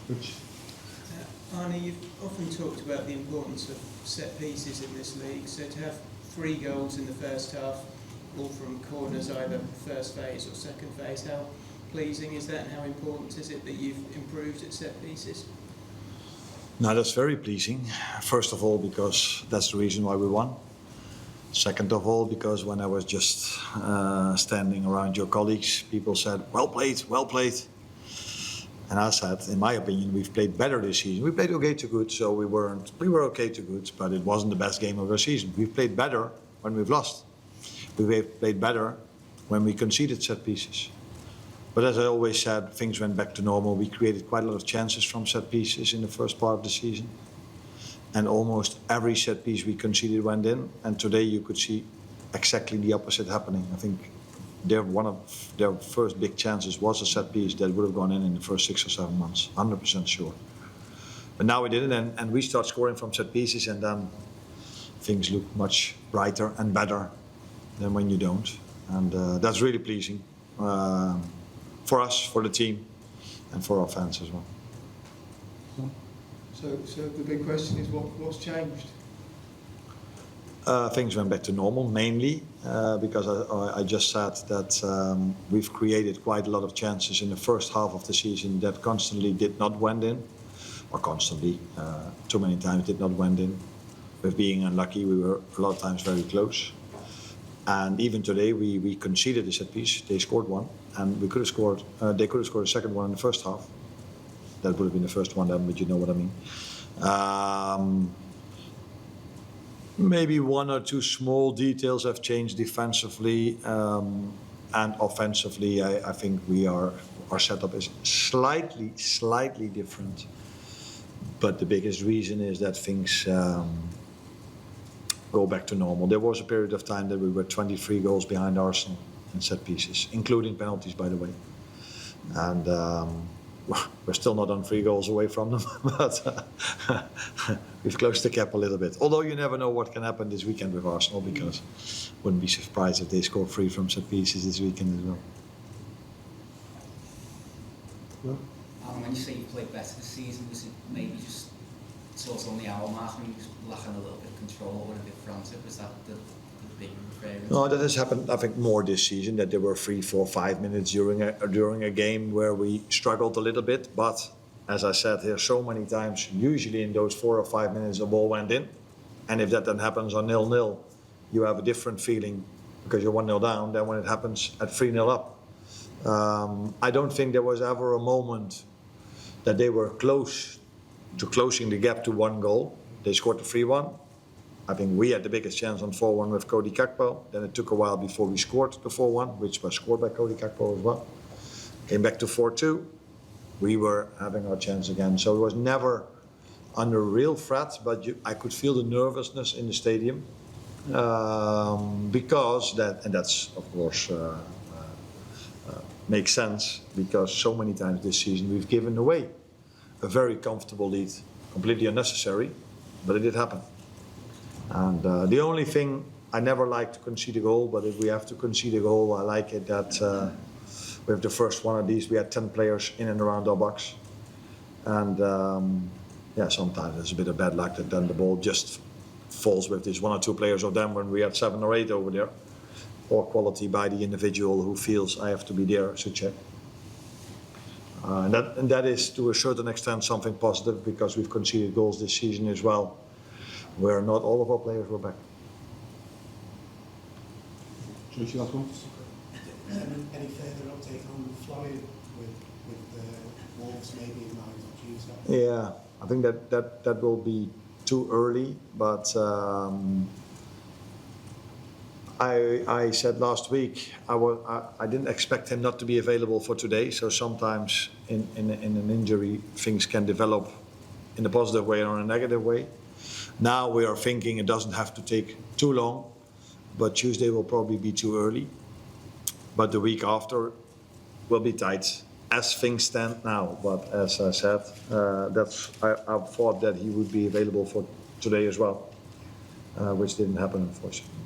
Which Arne, you've often talked about the importance of set pieces in this league. So to have 3 goals in the first half, all from corners, either first phase or second phase, how pleasing is that, and how important is it that you've improved at set pieces? No, that's very pleasing. First of all, because that's the reason why we won. Second of all, because when I was just standing around your colleagues, people said, well played, well played. And I said, in my opinion, we've played better this season. We played okay to good, so we were okay to good, but it wasn't the best game of our season. We've played better when we've lost. We've played better when we conceded set pieces. But as I always said, things went back to normal. We created quite a lot of chances from set pieces in the first part of the season. And almost every set piece we conceded went in. And today you could see exactly the opposite happening. I think one of their first big chances was a set piece that would have gone in the first 6 or 7 months, 100% sure. But now we didn't, and we start scoring from set pieces, and then things look much brighter and better than when you don't. And that's really pleasing for us, for the team, and for our fans as well. So the big question is, what's changed? Things went back to normal, mainly because I just said that we've created quite a lot of chances in the first half of the season that constantly did not went in, or constantly, too many times did not went in. With being unlucky, we were a lot of times very close. And even today, we conceded a set piece. They scored one, and we could have scored. They could have scored a second one in the first half. That would have been the first one then, but you know what I mean. Maybe 1 or 2 small details have changed defensively, and offensively. I think our setup is slightly different. But the biggest reason is that things go back to normal. There was a period of time that we were 23 goals behind Arsenal in set pieces, including penalties, by the way. And we're still not on 3 goals away from them, but we've closed the gap a little bit. Although you never know what can happen this weekend with Arsenal, because wouldn't be surprised if they score 3 from set pieces this weekend as well. And when you say you played better this season, was it maybe just sort of on the hour mark when you were lacking a little bit of control or a bit frantic? Was that the big variance? No, that has happened, I think, more this season, that there were 3, 4, 5 minutes during a game where we struggled a little bit. But as I said here so many times, usually in those 4 or 5 minutes the ball went in. And if that then happens on 0-0, you have a different feeling because you're 1-0 down than when it happens at 3-0 up. I don't think there was ever a moment that they were close to closing the gap to 1 goal. They scored the 3-1. I think we had the biggest chance on 4-1 with Cody Gakpo. Then it took a while before we scored the 4-1, which was scored by Cody Gakpo as well. Came back to 4-2. We were having our chance again. So it was never under real threat, but I could feel the nervousness in the stadium. Because that, and that's of course makes sense, because so many times this season we've given away a very comfortable lead, completely unnecessary, but it did happen. And the only thing, I never like to concede a goal, but if we have to concede a goal, I like it that with the first one of these, we had 10 players in and around our box. And yeah, sometimes it's a bit of bad luck that then the ball just falls with this 1 or 2 players of them when we had 7 or 8 over there. Or quality by the individual who feels I have to be there to check. And that is to a certain extent something positive, because we've conceded goals this season as well, where not all of our players were back. George, last one. Any further update on Florian with the Wolves maybe in mind on Tuesday? Yeah, I think that will be too early, but I said last week I didn't expect him not to be available for today. So sometimes in an injury things can develop in a positive way or in a negative way. Now we are thinking it doesn't have to take too long, but Tuesday will probably be too early. But the week after will be tight as things stand now. But as I said, I thought that he would be available for today as well, which didn't happen, unfortunately.